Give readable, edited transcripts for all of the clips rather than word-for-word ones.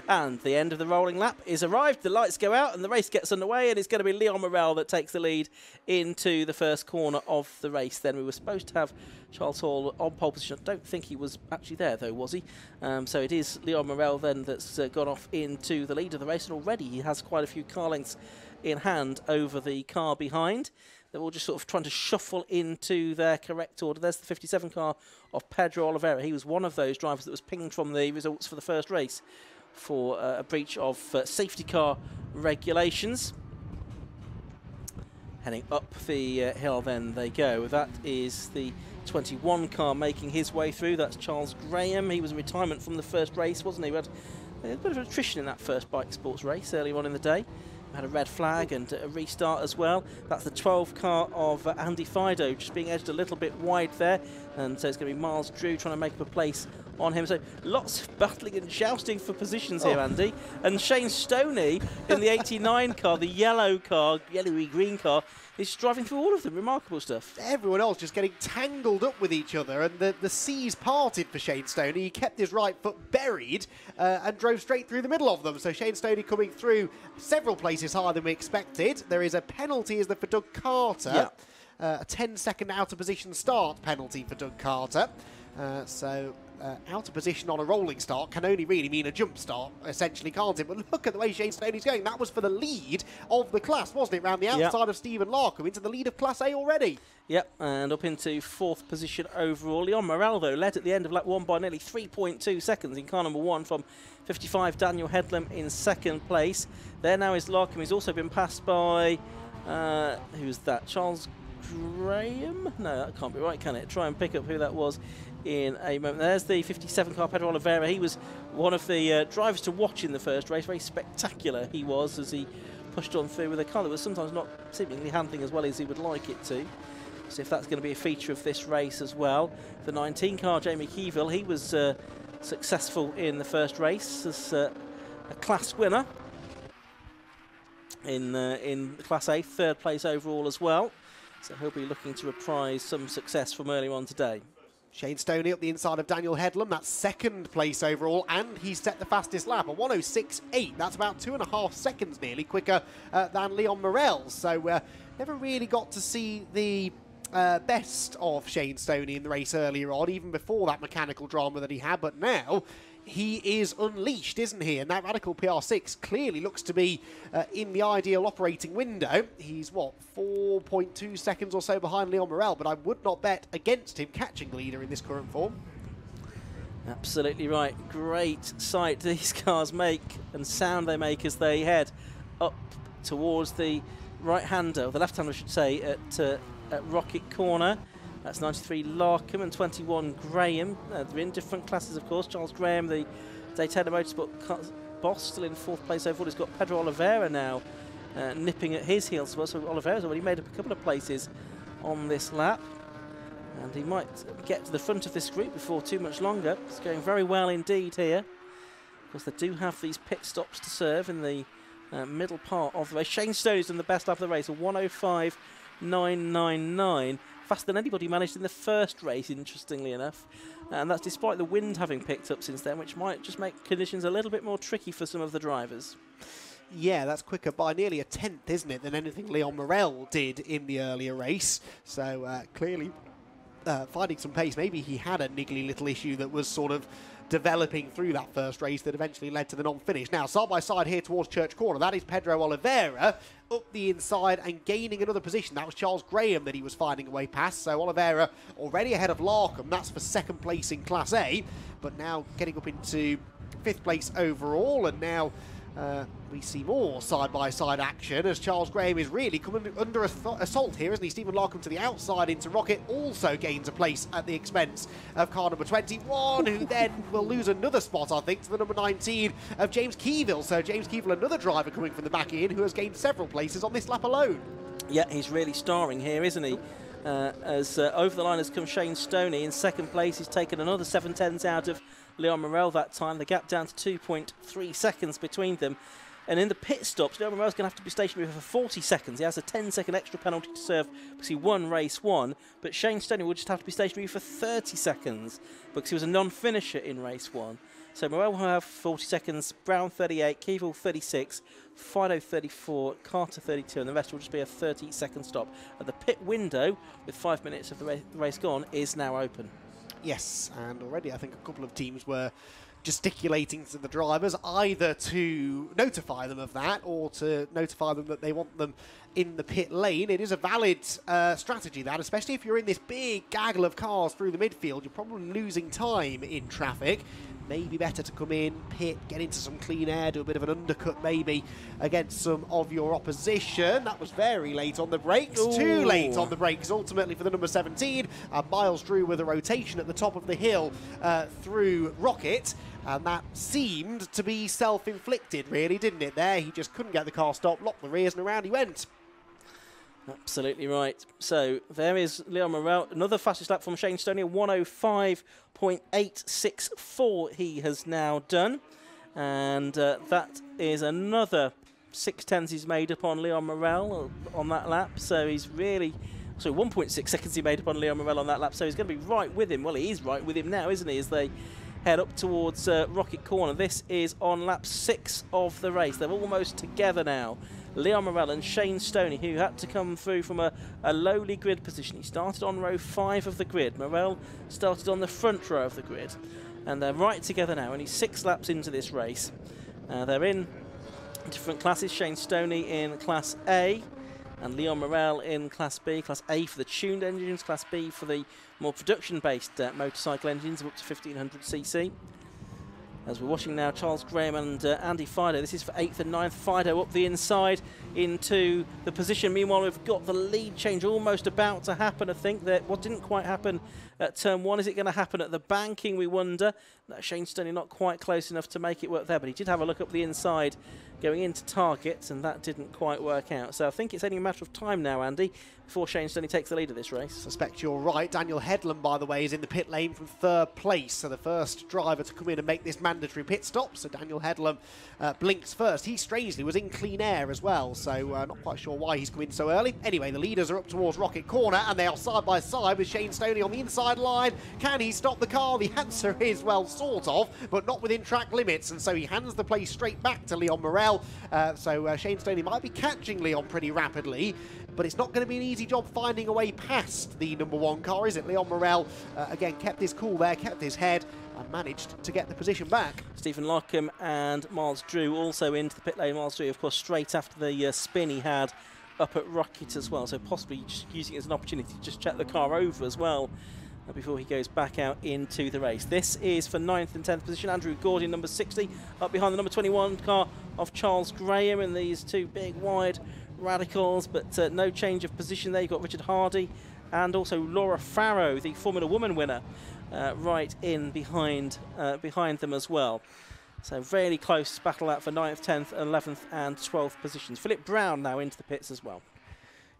And the end of the rolling lap is arrived. The lights go out and the race gets underway, and it's going to be Leon Morel that takes the lead into the first corner of the race. Then we were supposed to have Charles Hall on pole position. I don't think he was actually there, though, was he? So it is Leon Morel then that's gone off into the lead of the race, and already he has quite a few car lengths in hand over the car behind. They're all just sort of trying to shuffle into their correct order. There's the 57 car of Pedro Oliveira. He was one of those drivers that was pinged from the results for the first race for a breach of safety car regulations. Heading up the hill then they go. That is the 21 car making his way through. That's Charles Graham. He was in retirement from the first race, wasn't he? We had a bit of attrition in that first Bikesports race earlier on in the day. Had a red flag and a restart as well. That's the 12 car of Andy Fido, just being edged a little bit wide there. And so it's going to be Miles Drew trying to make up a place on him. So lots of battling and jousting for positions here, Andy. And Shane Stoney in the 89 car, the yellow car, yellowy green car, is driving through all of them. Remarkable stuff. Everyone else just getting tangled up with each other, and the seas parted for Shane Stoney. He kept his right foot buried and drove straight through the middle of them. So Shane Stoney coming through several places higher than we expected. There is a penalty, is there, for Doug Carter? Yeah. A 10-second out of position start penalty for Doug Carter. Out of position on a rolling start can only really mean a jump start, essentially, can't it? But look at the way Shane Stoney's going. That was for the lead of the class, wasn't it? Round the outside of Stephen Larkham, into the lead of Class A already. Yep, and up into 4th position overall. Leon Morel, though, led at the end of lap 1 by nearly 3.2 seconds in car number 1 from 55 Daniel Headlam in 2nd place. There now is Larkham. He's also been passed by, who's that? Charles Graham? No, that can't be right, can it? Try and pick up who that was in a moment. There's the 57 car, Pedro Oliveira. He was one of the drivers to watch in the first race. Very spectacular he was as he pushed on through with a car that was sometimes not seemingly handling as well as he would like it to. So if that's going to be a feature of this race as well. The 19 car, Jamie Keeville, he was successful in the first race as a class winner in Class A, 3rd place overall as well. So he'll be looking to reprise some success from earlier on today. Shane Stoney up the inside of Daniel Headlam. That's 2nd place overall, and he's set the fastest lap, a 1:06.8. That's about 2.5 seconds nearly quicker than Leon Morel. So never really got to see the best of Shane Stoney in the race earlier on, even before that mechanical drama that he had. But now he is unleashed, isn't he? And that Radical PR6 clearly looks to be in the ideal operating window. He's, what, 4.2 seconds or so behind Leon Morel, but I would not bet against him catching the leader in this current form. Absolutely right. Great sight these cars make and sound they make as they head up towards the right-hander, or the left-hander, I should say, at Rocket Corner. That's 93 Larkham and 21 Graham. They're in different classes, of course. Charles Graham, the Daytona Motorsport boss, still in 4th place overall. He's got Pedro Oliveira now nipping at his heels. So Oliveira's already made up a couple of places on this lap. And he might get to the front of this group before too much longer. It's going very well indeed here. Of course, they do have these pit stops to serve in the middle part of the race. Shane Stoney's done the best lap of the race, a 1:05.999. Faster than anybody managed in the first race, interestingly enough. And that's despite the wind having picked up since then, which might just make conditions a little bit more tricky for some of the drivers. Yeah, that's quicker by nearly a 10th, isn't it, than anything Leon Morel did in the earlier race. So clearly finding some pace. Maybe he had a niggly little issue that was sort of developing through that first race that eventually led to the non-finish. Now, side by side here towards Church Corner, that is Pedro Oliveira up the inside and gaining another position. That was Charles Graham that he was finding a way past. So Oliveira already ahead of Larkham. That's for 2nd place in Class A, but now getting up into 5th place overall. And now we see more side-by-side action as Charles Graham is really coming under assault here, isn't he? Stephen Larkham to the outside into Rocket also gains a place at the expense of car number 21, who then will lose another spot, I think, to the number 19 of James Keeville. So James Keeville, another driver coming from the back in, who has gained several places on this lap alone. Yeah, he's really starring here, isn't he? As over the line has come Shane Stoney in 2nd place. He's taken another 7/10 out of Leon Morel that time. The gap down to 2.3 seconds between them. And in the pit stops, Leon Morel's going to have to be stationary for 40 seconds. He has a 10-second extra penalty to serve because he won race 1. But Shane Stoney will just have to be stationary for 30 seconds because he was a non-finisher in race 1. So Morel will have 40 seconds, Brown 38, Keevil 36, Fido 34, Carter 32, and the rest will just be a 30-second stop. The pit window, with 5 minutes of the race gone, is now open. Yes, and already I think a couple of teams were gesticulating to the drivers, either to notify them of that or to notify them that they want them in the pit lane. It is a valid strategy, that, especially if you're in this big gaggle of cars through the midfield. You're probably losing time in traffic. Maybe better to come in, pit, get into some clean air, do a bit of an undercut maybe against some of your opposition. That was very late on the brakes, too late on the brakes ultimately for the number 17. Miles Drew with a rotation at the top of the hill through Rocket, and that seemed to be self-inflicted really, didn't it there? He just couldn't get the car stopped, locked the rears, and around he went. Absolutely right. So there is Leon Morel, another fastest lap from Shane Stoney, 105.864 he has now done. And that is another 6/10 he's made up on Leon Morel on that lap. So he's really, so 1.6 seconds he made up on Leon Morel on that lap. So he's going to be right with him. Well, he is right with him now, isn't he, as they head up towards Rocket Corner. This is on lap 6 of the race. They're almost together now. Leon Morel and Shane Stoney, who had to come through from a lowly grid position. He started on row 5 of the grid. Morel started on the front row of the grid. And they're right together now, only 6 laps into this race. They're in different classes. Shane Stoney in Class A and Leon Morel in Class B. Class A for the tuned engines, Class B for the more production-based motorcycle engines of up to 1500cc. As we're watching now, Charles Graham and Andy Fido. This is for 8th and 9th. Fido up the inside into the position. Meanwhile, we've got the lead change almost about to happen, I think. What didn't quite happen at turn 1, is it going to happen at the banking, we wonder? No, Shane Stoney not quite close enough to make it work there, but he did have a look up the inside going into targets, and that didn't quite work out. So I think it's only a matter of time now, Andy, before Shane Stoney takes the lead of this race. I suspect you're right. Daniel Headlam, by the way, is in the pit lane from 3rd place, so the first driver to come in and make this mandatory pit stop. So Daniel Headlam blinks first. He strangely was in clean air as well, so not quite sure why he's come in so early. Anyway, the leaders are up towards Rocket Corner, and they are side by side with Shane Stoney on the inside line. Can he stop the car? The answer is, well, sort of, but not within track limits, and so he hands the place straight back to Leon Morel. So Shane Stoney might be catching Leon pretty rapidly, but it's not going to be an easy job finding a way past the number 1 car, is it? Leon Morel, again, kept his cool there, kept his head, and managed to get the position back. Stephen Lockham and Miles Drew also into the pit lane. Miles Drew, of course, straight after the spin he had up at Rocket as well, so possibly just using it as an opportunity to just check the car over as well before he goes back out into the race. This is for 9th and 10th position. Andrew Gordy, number 60, up behind the number 21 car of Charles Graham, and these 2 big, wide radicals, but no change of position there. You've got Richard Hardy and also Laura Farrow, the Formula Woman winner, right in behind them as well. So really close battle out for 9th, 10th, 11th and 12th positions. Philip Brown now into the pits as well.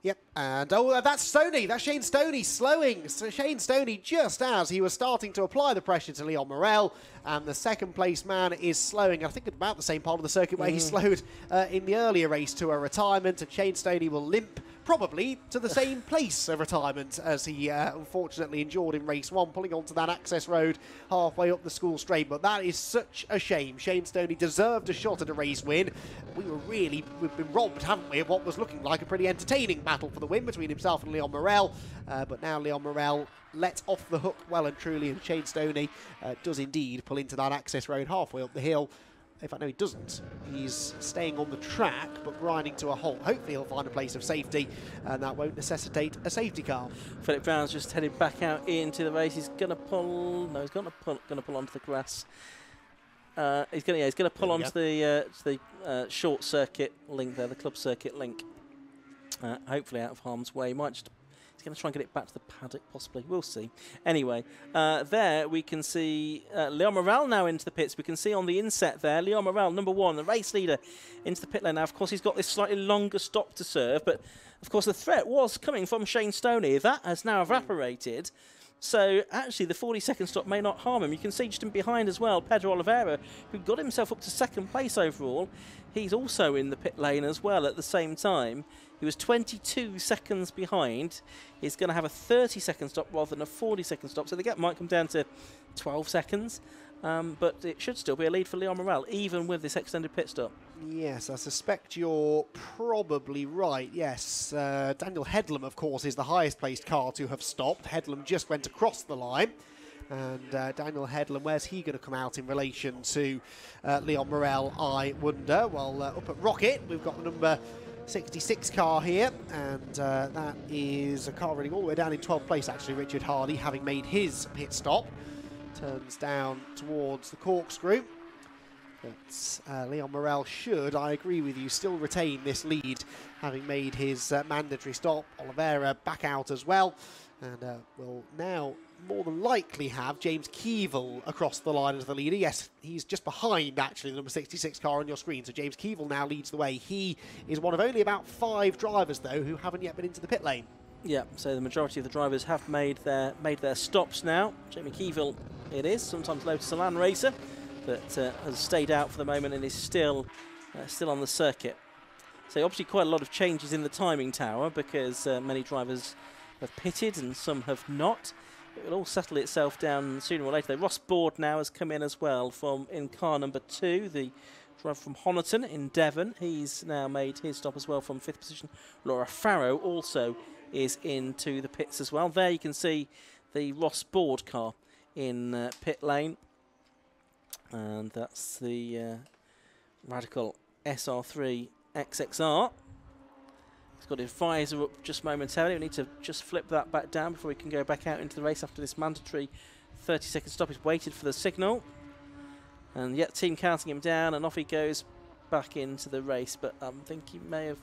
Yep, and that's Stoney. That's Shane Stoney slowing. So Shane Stoney, just as he was starting to apply the pressure to Leon Morel, and the 2nd place man is slowing, I think, at about the same part of the circuit where he slowed in the earlier race to a retirement, and Shane Stoney will limp probably to the same place of retirement as he unfortunately endured in race 1, pulling onto that access road halfway up the school straight. But that is such a shame. Shane Stoney deserved a shot at a race win. We've been robbed, haven't we, of what was looking like a pretty entertaining battle for the win between himself and Leon Morel. But now Leon Morel let off the hook well and truly, and Shane Stoney does indeed pull into that access road halfway up the hill. In fact, no, he doesn't. He's staying on the track, but grinding to a halt. Hopefully he'll find a place of safety, and that won't necessitate a safety car. Philip Brown's just headed back out into the race. He's going to pull... No, he's going to pull onto the grass. He's going to pull onto the short circuit link there, the club circuit link. Hopefully out of harm's way. He's going to try and get it back to the paddock, possibly. We'll see. Anyway, there we can see Leon Morel now into the pits. We can see on the inset there, Leon Morel, number 1, the race leader, into the pit lane. Now, of course, he's got this slightly longer stop to serve, but, of course, the threat was coming from Shane Stoney. That has now evaporated. So, actually, the 40-second stop may not harm him. You can see just in behind as well, Pedro Oliveira, who got himself up to 2nd place overall. He's also in the pit lane as well at the same time. He was 22 seconds behind. He's going to have a 30-second stop rather than a 40-second stop. So the gap might come down to 12 seconds. but it should still be a lead for Leon Morel, even with this extended pit stop. Yes, I suspect you're probably right. Yes, Daniel Headlam, of course, is the highest placed car to have stopped. Headlam just went across the line. And Daniel Headlam, where's he going to come out in relation to Leon Morel, I wonder? Well, up at Rocket, we've got the number 66 car here, and that is a car running all the way down in 12th place, actually, Richard Hardy, having made his pit stop. Turns down towards the corkscrew. But Leon Morel should, I agree with you, still retain this lead, having made his mandatory stop. Oliveira back out as well, and will now more than likely have James Keevil across the line as the leader. Yes, he's just behind, actually, the number 66 car on your screen, so James Keevil now leads the way. He is one of only about 5 drivers, though, who haven't yet been into the pit lane. Yeah, so the majority of the drivers have made their stops now. Jamie Keevil it is, sometimes Lotus Elan racer, that has stayed out for the moment and is still on the circuit. So obviously quite a lot of changes in the timing tower, because many drivers have pitted and some have not. It will all settle itself down sooner or later. Ross Board now has come in as well in car number 2, the driver from Honiton in Devon. He's now made his stop as well from 5th position. Laura Farrow also is into the pits as well. There you can see the Ross Board car in pit lane. And that's the Radical SR3 XXR. He's got his visor up just momentarily. We need to just flip that back down before we can go back out into the race after this mandatory 30-second stop. He's waited for the signal. And yet, team counting him down, and off he goes back into the race. But I think he may have,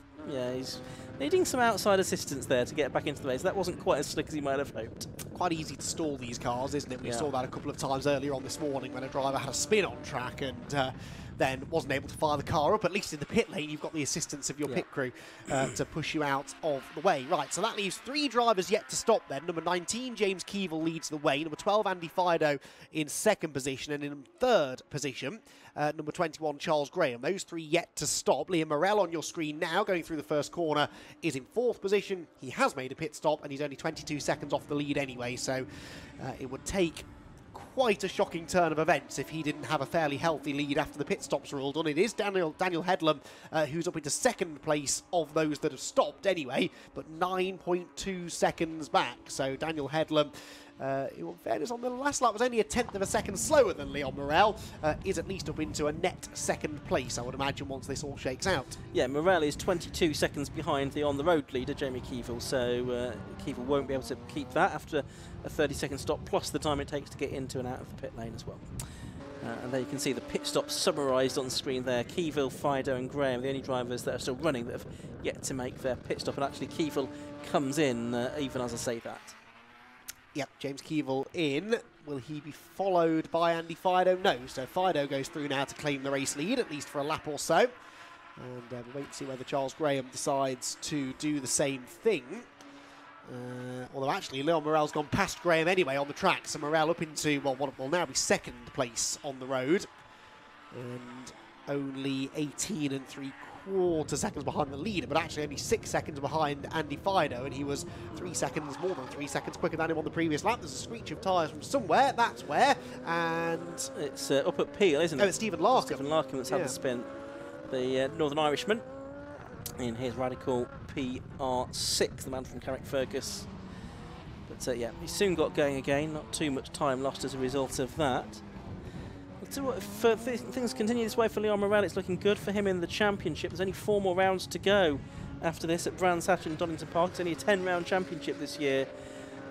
he's needing some outside assistance there to get back into the race. That wasn't quite as slick as he might have hoped. Quite easy to stall these cars, isn't it? We saw that a couple of times earlier on this morning when a driver had a spin on track and then wasn't able to fire the car up. At least in the pit lane, you've got the assistance of your pit crew to push you out of the way. Right, so that leaves 3 drivers yet to stop then. Number 19, James Keevil leads the way. Number 12, Andy Fido in 2nd position. And in 3rd position, number 21, Charles Graham. Those 3 yet to stop. Liam Morel on your screen now, going through the first corner, is in 4th position. He has made a pit stop, and he's only 22 seconds off the lead anyway, so it would take quite a shocking turn of events if he didn't have a fairly healthy lead after the pit stops are all done. It is Daniel Headlam who's up into 2nd place of those that have stopped anyway, but 9.2 seconds back. So Daniel Headlam, in fairness, on the last lap was only a 1/10 of a second slower than Leon Morel, is at least up into a net 2nd place, I would imagine, once this all shakes out. Yeah, Morel is 22 seconds behind the on-the-road leader, Jamie Keevil, so Keevil won't be able to keep that after a 30-second stop, plus the time it takes to get into and out of the pit lane as well. And there you can see the pit stops summarised on the screen there. Keevil, Fido and Graham, the only drivers that are still running that have yet to make their pit stop, and actually Keevil comes in even as I say that. Yep, James Keevil in. Will he be followed by Andy Fido? No, so Fido goes through now to claim the race lead, at least for a lap or so. And we'll wait to see whether Charles Graham decides to do the same thing. Although actually Leon Morel's gone past Graham anyway on the track, so Morel up into, well, what will now be 2nd place on the road. And only 18 3/4 seconds behind the leader, but actually only 6 seconds behind Andy Fido, and he was 3 seconds, more than 3 seconds quicker than him on the previous lap. There's a screech of tyres from somewhere, that's where, and it's up at Peel, isn't it? Oh, it's Stephen Larkham. Stephen Larkham that's had the spin. The Northern Irishman in his Radical PR6, the man from Carrickfergus. But yeah, he soon got going again, not too much time lost as a result of that. If things continue this way for Leon Morel, it's looking good for him in the championship. There's only 4 more rounds to go after this at Brands Hatch and Donington Park. It's only a 10-round championship this year.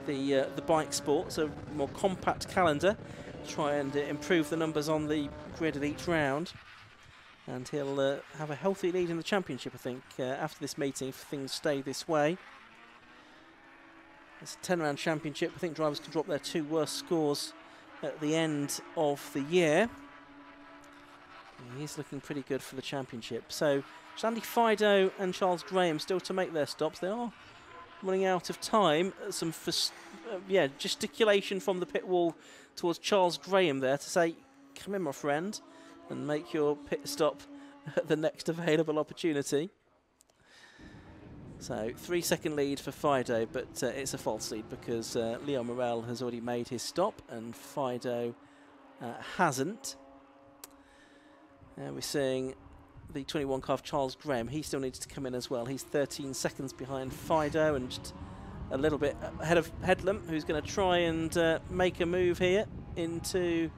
The Bikesports, a more compact calendar, try and improve the numbers on the grid of each round. And he'll have a healthy lead in the championship, I think, after this meeting, if things stay this way. It's a 10-round championship. I think drivers can drop their 2 worst scores at the end of the year. He's looking pretty good for the championship. So Andy Fido and Charles Graham still to make their stops. They are running out of time. Some gesticulation from the pit wall towards Charles Graham there to say, come in, my friend, and make your pit stop at the next available opportunity. So 3-second lead for Fido, but it's a false lead because Leon Morel has already made his stop, and Fido hasn't. We're seeing the 21 car of Charles Graham. He still needs to come in as well. He's 13 seconds behind Fido and just a little bit ahead of Headlam, who's going to try and make a move here into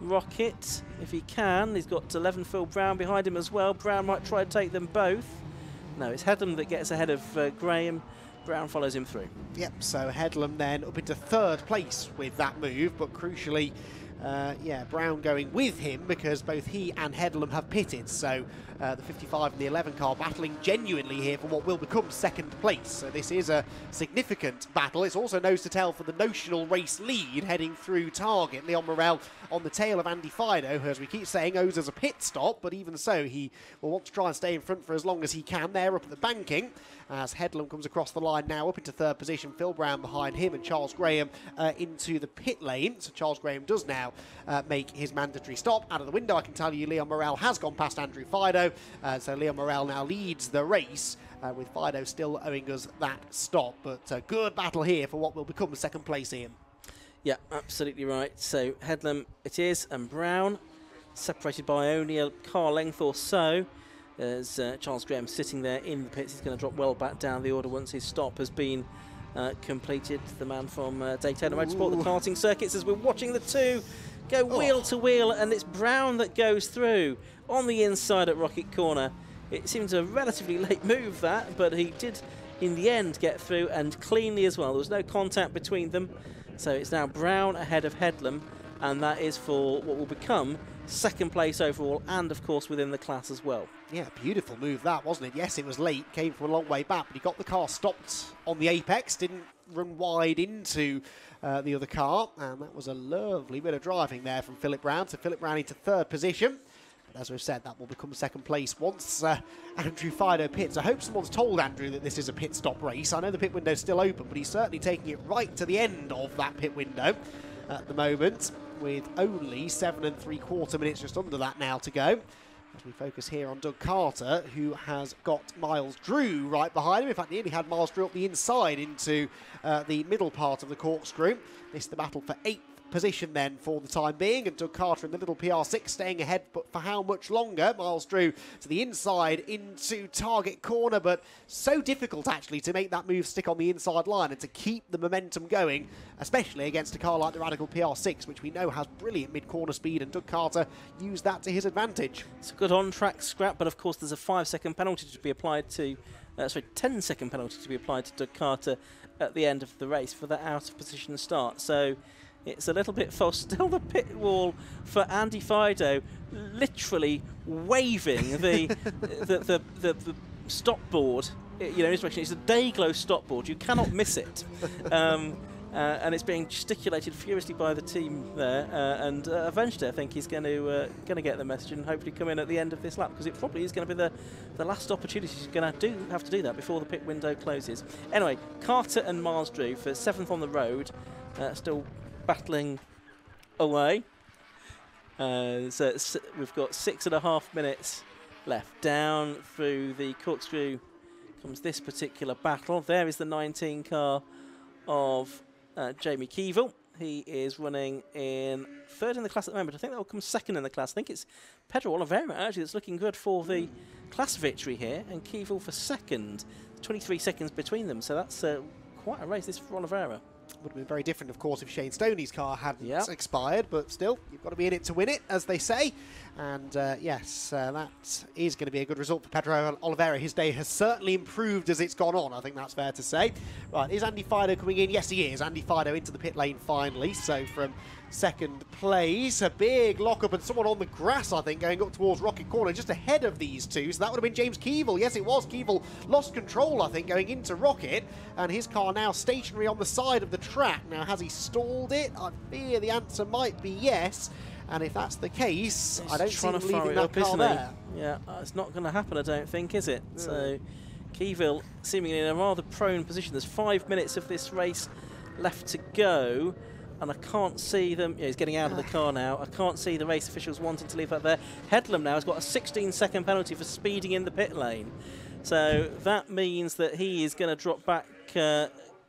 Rocket if he can. He's got 11 Phil Brown behind him as well. Brown might try to take them both. No, it's Headlam that gets ahead of Graham. Brown follows him through. Yep, so Headlam then up into 3rd place with that move, but crucially, yeah, Brown going with him because both he and Headlam have pitted. So the 55 and the 11 car battling genuinely here for what will become 2nd place. So this is a significant battle. It's also nose to tail for the notional race lead heading through target. Leon Morel on the tail of Andy Fido, who, as we keep saying, owes us a pit stop, but even so, he will want to try and stay in front for as long as he can. There up at the banking, as Headlam comes across the line now up into 3rd position. Phil Brown behind him and Charles Graham into the pit lane. So Charles Graham does now make his mandatory stop. Out of the window, I can tell you Leon Morel has gone past Andrew Fido. So Leon Morel now leads the race, with Fido still owing us that stop. But a good battle here for what will become 2nd place, Ian. Yeah, absolutely right. So Headlam it is, and Brown separated by only a car length or so. As Charles Graham sitting there in the pits. He's going to drop well back down the order once his stop has been completed. The man from Daytona Motorsport, the karting circuits, as we're watching the two go wheel to wheel, and it's Brown that goes through on the inside at Rocket Corner. It seems a relatively late move, that, but he did in the end get through, and cleanly as well. There was no contact between them. So it's now Brown ahead of Headlam, and that is for what will become 2nd place overall, and of course within the class as well. Yeah, beautiful move that, wasn't it? Yes, it was late, came from a long way back, but he got the car stopped on the apex, didn't run wide into the other car, and that was a lovely bit of driving there from Philip Brown. So Philip Brown into 3rd position. But as we've said, that will become 2nd place once Andrew Fido pits. I hope someone's told Andrew that this is a pit stop race. I know the pit window's still open, but he's certainly taking it right to the end of that pit window at the moment, with only 7 3/4 minutes just under that now to go. As we focus here on Doug Carter, who has got Miles Drew right behind him. In fact, nearly had Miles Drew up the inside into the middle part of the corkscrew. Missed the battle for 8th position then for the time being, and Doug Carter in the little PR6 staying ahead, but for how much longer? Miles Drew to the inside into target corner, but so difficult actually to make that move stick on the inside line and to keep the momentum going, especially against a car like the Radical PR6, which we know has brilliant mid-corner speed, and Doug Carter used that to his advantage. It's a good on-track scrap, but of course there's a 5-second penalty to be applied to, 10-second penalty to be applied to Doug Carter at the end of the race for that out-of-position start. So it's a little bit false. Still the pit wall for Andy Fido, literally waving the stop board. You know, it's a day-glow stop board. You cannot miss it. And it's being gesticulated furiously by the team there. And eventually, I think he's going to get the message and hopefully come in at the end of this lap, because it probably is going to be the last opportunity. He's going to have to do that before the pit window closes. Anyway, Carter and Miles Drew for 7th on the road, still battling away. So we've got 6.5 minutes left. Down through the corkscrew comes this particular battle. There is the 19 car of Jamie Keevil. He is running in 3rd in the class at the moment. I think that will come 2nd in the class. I think it's Pedro Oliveira actually that's looking good for the class victory here, and Keevil for 2nd. 23 seconds between them, so that's quite a race this for Oliveira. Would have been very different, of course, if Shane Stoney's car hadn't expired, but still, you've got to be in it to win it, as they say. And yes, that is going to be a good result for Pedro Oliveira. His day has certainly improved as it's gone on, I think that's fair to say. Right, is Andy Fido coming in? Yes, he is. Andy Fido into the pit lane finally, so from 2nd place, a big lock-up, and someone on the grass, I think, going up towards Rocket Corner, just ahead of these two. So that would have been James Keevil. Yes, it was. Keevil lost control, I think, going into Rocket, and his car now stationary on the side of the track. Now, has he stalled it? I fear the answer might be yes. And if that's the case, I don't see him leaving that car there. Yeah, it's not going to happen, I don't think, is it? Yeah. So Keevil seemingly in a rather prone position. There's 5 minutes of this race left to go, and I can't see them. Yeah, he's getting out of the car now. I can't see the race officials wanting to leave that there. Headlam now has got a 16-second penalty for speeding in the pit lane. So that means that he is going to drop back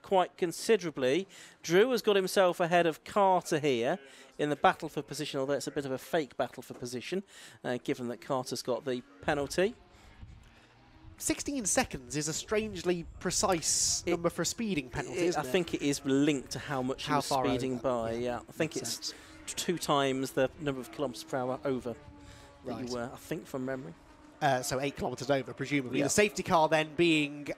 quite considerably. Drew has got himself ahead of Carter here in the battle for position, although it's a bit of a fake battle for position, given that Carter's got the penalty. 16 seconds is a strangely precise number for a speeding penalty, isn't it? I think it is linked to how much he was speeding by. Yeah, I think it's 2 times the number of kilometres per hour over that you were, I think, from memory. So 8 kilometres over, presumably. Yeah. The safety car then being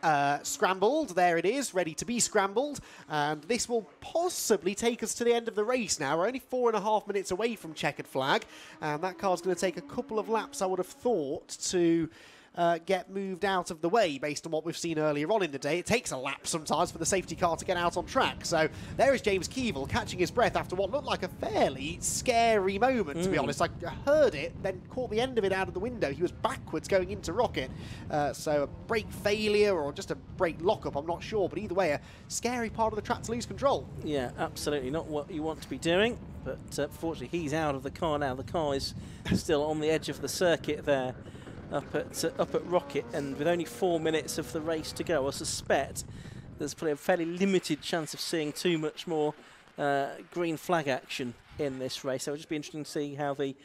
scrambled. There it is, ready to be scrambled. And this will possibly take us to the end of the race now. We're only 4.5 minutes away from checkered flag. And that car's going to take a couple of laps, I would have thought, to get moved out of the way based on what we've seen earlier on in the day. It takes a lap sometimes for the safety car to get out on track. So there is James Keevil catching his breath after what looked like a fairly scary moment, to be honest. I heard it, then caught the end of it out of the window. He was backwards going into Rocket. So a brake failure or just a brake lockup, I'm not sure. But either way, a scary part of the track to lose control. Yeah, absolutely. Not what you want to be doing. But fortunately, he's out of the car now. The car is still on the edge of the circuit there. Up at Rocket, and with only 4 minutes of the race to go, I suspect there's probably a fairly limited chance of seeing too much more green flag action in this race. So it'll just be interesting to see how the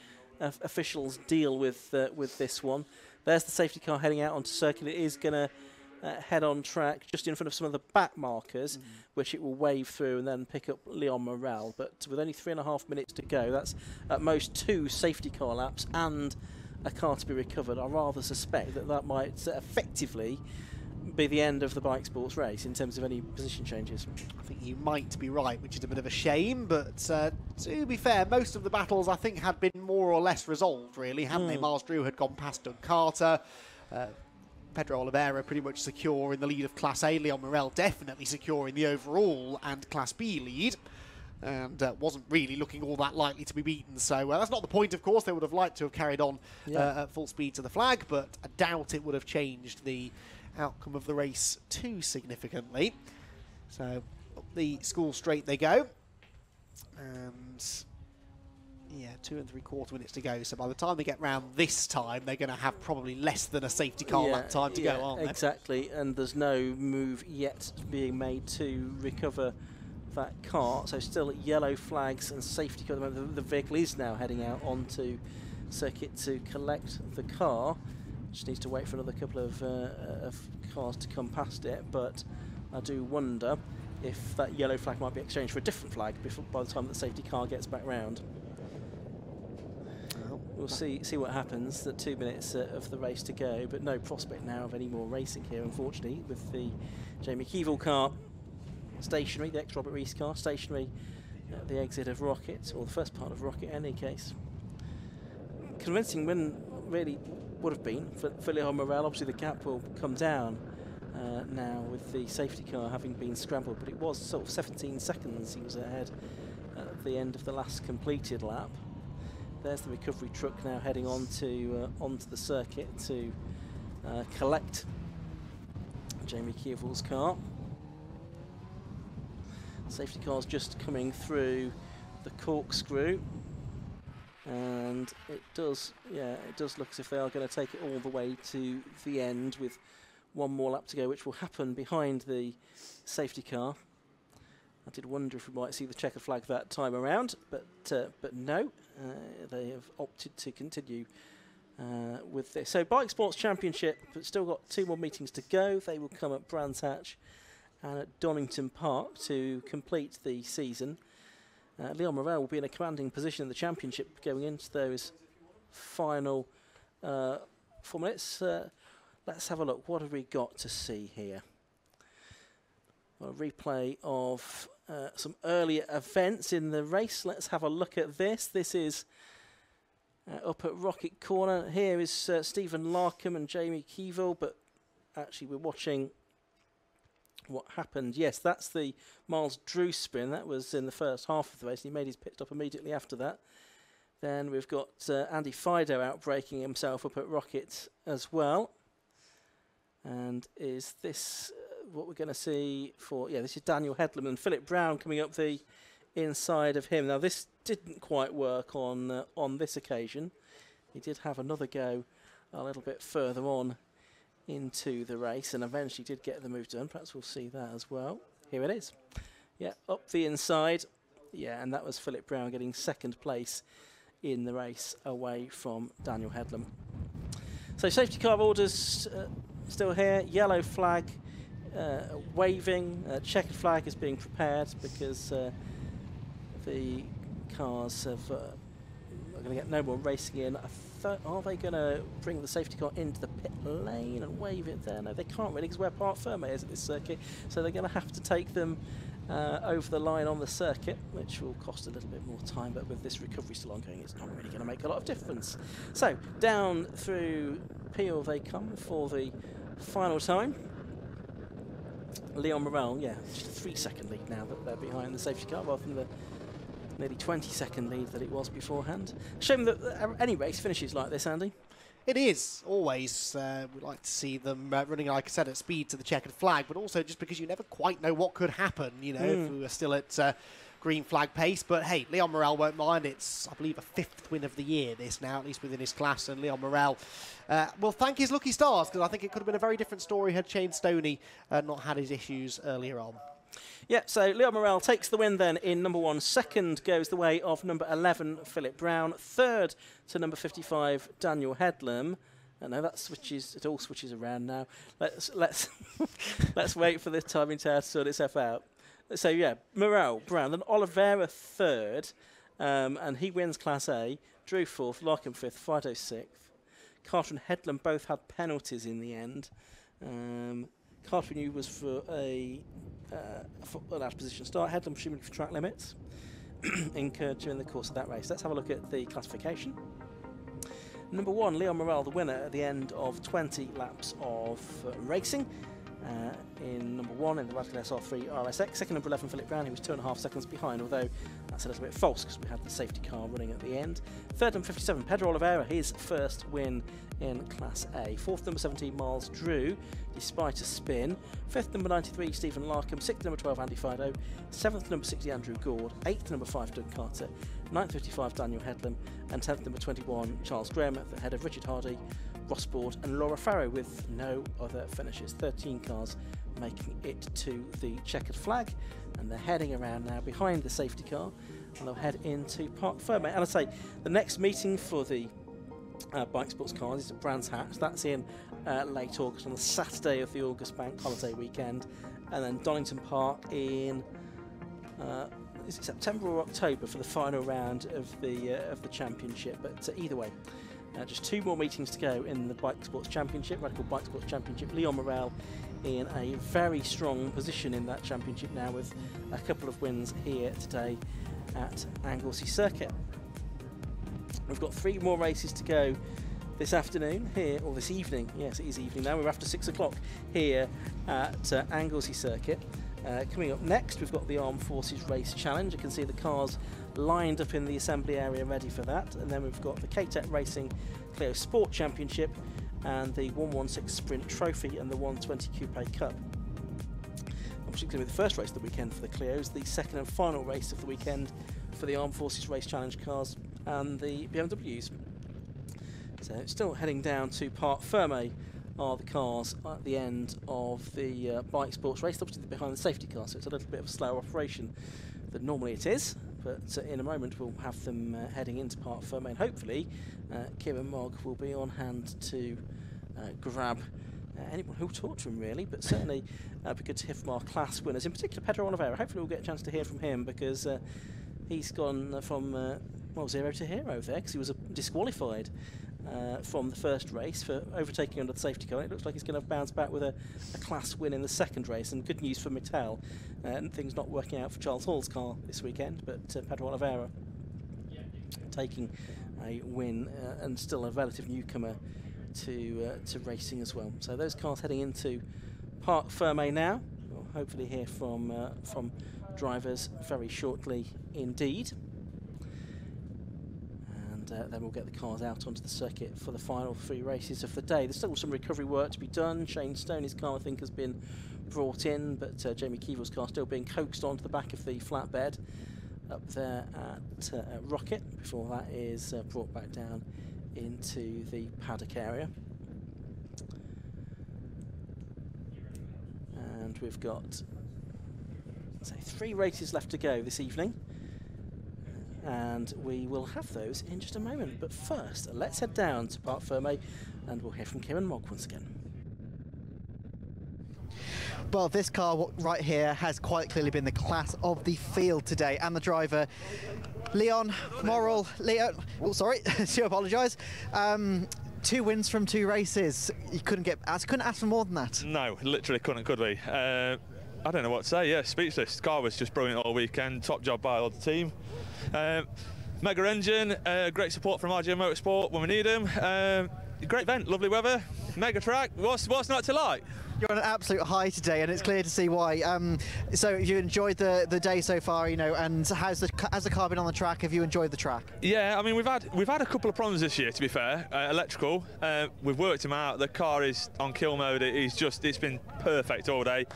officials deal with this one. There's the safety car heading out onto circuit. It is going to head on track just in front of some of the back markers, which it will wave through and then pick up Leon Morel. But with only 3.5 minutes to go, that's at most 2 safety car laps and a car to be recovered. I rather suspect that might effectively be the end of the Bikesports race in terms of any position changes. I think you might be right, which is a bit of a shame, but to be fair, most of the battles I think had been more or less resolved, really, hadn't they? Miles Drew had gone past Doug Carter, Pedro Oliveira pretty much secure in the lead of Class A, Leon Morel definitely secure in the overall and Class B lead. And wasn't really looking all that likely to be beaten. So that's not the point, of course. They would have liked to have carried on at full speed to the flag, but I doubt it would have changed the outcome of the race too significantly. So up the school straight they go. And yeah, 2 3/4 minutes to go. So by the time they get round this time, they're going to have probably less than a safety car lap time to go, aren't they? Exactly, and there's no move yet being made to recover that car, so still yellow flags and safety car. The vehicle is now heading out onto circuit to collect the car. Just needs to wait for another couple of cars to come past it, but I do wonder if that yellow flag might be exchanged for a different flag by the time the safety car gets back round. We'll see what happens. The 2 minutes of the race to go, but no prospect now of any more racing here, unfortunately, with the Jamie Keevil car stationary, the ex-Robert Rees car, stationary at the exit of Rocket, or the first part of Rocket in any case. Convincing win really would have been for Leon Morel. Obviously the gap will come down now with the safety car having been scrambled, but it was sort of 17 seconds he was ahead at the end of the last completed lap. There's the recovery truck now heading onto the circuit to collect Jamie Keevil's car. Safety car's just coming through the corkscrew, and it does look as if they are going to take it all the way to the end with 1 more lap to go, which will happen behind the safety car. I did wonder if we might see the checker flag that time around, but no, they have opted to continue with this. So Bikesports Championship, but still got 2 more meetings to go. They will come at Brands Hatch and at Donington Park to complete the season. Leon Morel will be in a commanding position in the championship going into those final 4 minutes. Let's have a look. What have we got to see here? Well, a replay of some earlier events in the race. Let's have a look at this. This is up at Rocket Corner. Here is Stephen Larkham and Jamie Keevil, but actually we're watching what happened. Yes, that's the Miles Drew spin. That was in the first half of the race, and he made his pit stop immediately after that. Then we've got Andy Fido outbraking himself up at Rocket as well. And is this what we're going to see for... Yeah, this is Daniel Headlam and Philip Brown coming up the inside of him. Now, this didn't quite work on this occasion. He did have another go a little bit further on into the race and eventually did get the move done. Perhaps we'll see that as well. Here it is. Yeah, up the inside. Yeah, and that was Philip Brown getting second place in the race away from Daniel Headlam. So safety car orders still here. Yellow flag waving. Checkered flag is being prepared because the cars are going to get no more racing in. Are they going to bring the safety car into the pit lane and wave it there? No, they can't really, because where Parc Fermé is at this circuit, so they're going to have to take them over the line on the circuit, which will cost a little bit more time, but with this recovery still ongoing, it's not really going to make a lot of difference. So, down through Peel they come for the final time. Leon Morel, yeah, just a 3-second lead now that they're behind the safety car, rather than the nearly 20-second lead that it was beforehand. Shame that any race finishes like this, Andy. It is, always. We like to see them running, like I said, at speed to the checkered flag, but also just because you never quite know what could happen, you know, if we were still at green flag pace. But hey, Leon Morel won't mind. It's, I believe, a 5th win of the year, this now, at least within his class, and Leon Morel will thank his lucky stars, because I think it could have been a very different story had Shane Stoney not had his issues earlier on. Yeah, so Leon Morel takes the win then in number 1. Second goes the way of number 11, Philip Brown. Third to number 55, Daniel Headlam. No, that switches. It all switches around now. Let's let's wait for the timing tower to sort itself out. So yeah, Morel, Brown, then Oliveira third, and he wins Class A. Drew fourth, Larkin fifth, Fido sixth. Carter and Headlam both had penalties in the end. Carter knew was for an out of position start. Headlam presumably for track limits incurred during the course of that race. Let's have a look at the classification. Number 1, Leon Morel, the winner at the end of 20 laps of racing. In number 1 in the Radical SR3 RSX. Second, number 11, Philip Brown, he was 2.5 seconds behind, although that's a little bit false because we had the safety car running at the end. Third, number 57, Pedro Oliveira, his first win in Class A. Fourth, number 17, Miles Drew, despite a spin. Fifth, number 93, Stephen Larkham. Sixth, number 12, Andy Fido. Seventh, number 60, Andrew Gord. Eighth, number 5, Doug Carter. 9th, 55, Daniel Headlam. And 10th, number 21, Charles Graham, at the head of Richard Hardy, Ross Board and Laura Farrow, with no other finishes. 13 cars making it to the checkered flag, and they're heading around now behind the safety car, and they'll head into Parc Fermé. And I say, the next meeting for the Bikesports cars is at Brands Hatch. That's in late August, on the Saturday of the August bank holiday weekend, and then Donington Park in is it September or October for the final round of the championship. But either way, just 2 more meetings to go in the Bikesports Championship, Radical Bikesports Championship. Leon Morel in a very strong position in that championship now, with a couple of wins here today at Anglesey Circuit. We've got 3 more races to go this afternoon here, or this evening. Yes, it is evening now. We're after 6 o'clock here at Anglesey Circuit. Coming up next, we've got the Armed Forces Race Challenge. You can see the cars lined up in the assembly area ready for that. And then we've got the K-Tech Racing Clio Sport Championship and the 116 Sprint Trophy and the 120 Coupe Cup. Obviously, going to be the first race of the weekend for the Clios, the second and final race of the weekend for the Armed Forces Race Challenge cars and the BMWs. So it's still heading down to Parc Fermé are the cars at the end of the Bikesports race. Obviously they're behind the safety car, so it's a little bit of a slower operation than normally it is. But in a moment we'll have them heading into Parc Fermé, and hopefully Kieran Mogg will be on hand to grab anyone who'll talk to him, really. But certainly it'd be good to hear from our class winners, in particular Pedro Oliveira. Hopefully we'll get a chance to hear from him, because he's gone from well, 0 to hero there, because he was disqualified from the first race for overtaking under the safety car. It looks like he's going to bounce back with a class win in the second race, and good news for Mittal. Things not working out for Charles Hall's car this weekend, but Pedro Oliveira taking a win and still a relative newcomer to racing as well. So those cars heading into Parc Fermé now. We'll hopefully hear from drivers very shortly indeed. Then we'll get the cars out onto the circuit for the final 3 races of the day. There's still some recovery work to be done. Shane Stoney's car, I think, has been brought in, but Jamie Keevill's car still being coaxed onto the back of the flatbed up there at Rocket, before that is brought back down into the paddock area. And we've got So 3 races left to go this evening, and we will have those in just a moment. But first, let's head down to Parc Fermé, and we'll hear from Kieran Mogg once again. Well, this car right here has quite clearly been the class of the field today, and the driver, Leon Morrill. Oh, sorry, do apologise. 2 wins from 2 races. You couldn't ask for more than that. No, literally couldn't, could we? I don't know what to say. Yeah, speechless. The car was just brilliant all weekend. Top job by all the team. Mega engine, great support from RGM Motorsport when we need them. Great event, lovely weather, mega track. What's not to like? You're on an absolute high today, and it's clear to see why. So you enjoyed the day so far, you know, and how's the car been on the track? Have you enjoyed the track? Yeah, I mean we've had a couple of problems this year, to be fair. Electrical, we've worked him out. The car is on kill mode. It's been perfect all day.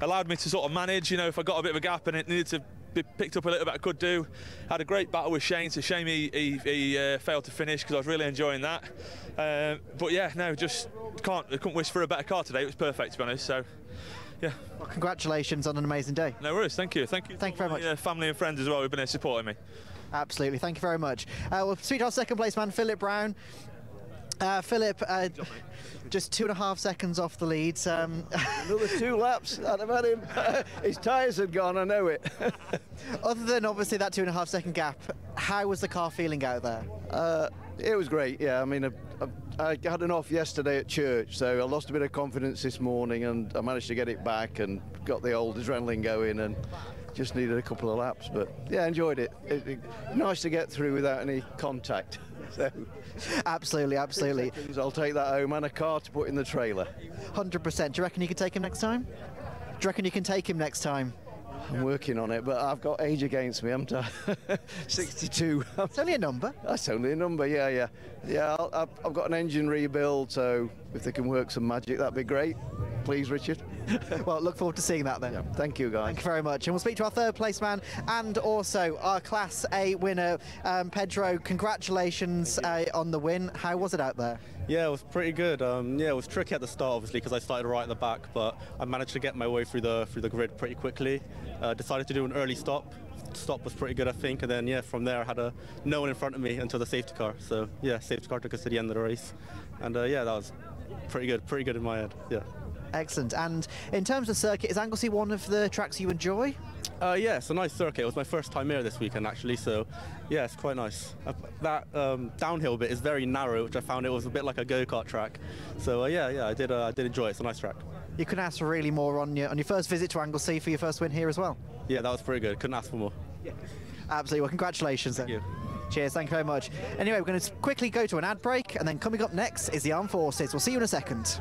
Allowed me to sort of manage, you know, if I got a bit of a gap and it needed to be picked up a little bit, I could do. Had a great battle with Shane. It's a shame he failed to finish, because I was really enjoying that. But yeah, no, just couldn't wish for a better car today. It was perfect, to be honest. So yeah. Well, congratulations on an amazing day. No worries. Thank you. Thank you very much. Family and friends as well who've been here supporting me. Absolutely. Thank you very much. We'll speak to our second place man, Philip Brown. Philip, just 2.5 seconds off the lead. Another 2 laps, I'd have had him. His tyres had gone, I know it. Other than obviously that 2.5 second gap, how was the car feeling out there? It was great, yeah. I mean, I had an off yesterday at church, so I lost a bit of confidence this morning, and I managed to get it back and got the old adrenaline going, and just needed a couple of laps. But yeah, enjoyed it. Nice to get through without any contact. So, absolutely. I'll take that home, and a car to put in the trailer. 100%. Do you reckon you could take him next time? I'm working on it, but I've got age against me, haven't I? 62. It's only a number. That's only a number, yeah. Yeah, I've got an engine rebuild, so if they can work some magic, that'd be great. Please, Richard. Well, look forward to seeing that then. Yeah, thank you, guys. Thank you very much. And we'll speak to our third place man and also our Class A winner, Pedro. Congratulations on the win. How was it out there? Yeah, it was pretty good. Yeah, it was tricky at the start, obviously, because I started right at the back, but I managed to get my way through the grid pretty quickly. Decided to do an early stop. Stop was pretty good, I think, and then yeah, from there I had no one in front of me until the safety car. So yeah, safety car took us to the end of the race, and yeah, that was pretty good in my head. Yeah. Excellent. And in terms of circuit, is Anglesey one of the tracks you enjoy? Yeah, it's a nice circuit. It was my first time here this weekend, actually, so yeah, it's quite nice. That downhill bit is very narrow, which I found it was a bit like a go-kart track. So yeah, I did enjoy it. It's a nice track. You couldn't ask for really more on your first visit to Anglesey for your first win here as well? Yeah, that was pretty good. Couldn't ask for more. Yeah. Absolutely. Well, congratulations then. Thank you. Cheers, thank you very much. Anyway, we're going to quickly go to an ad break, and then coming up next is the Armed Forces. We'll see you in a second.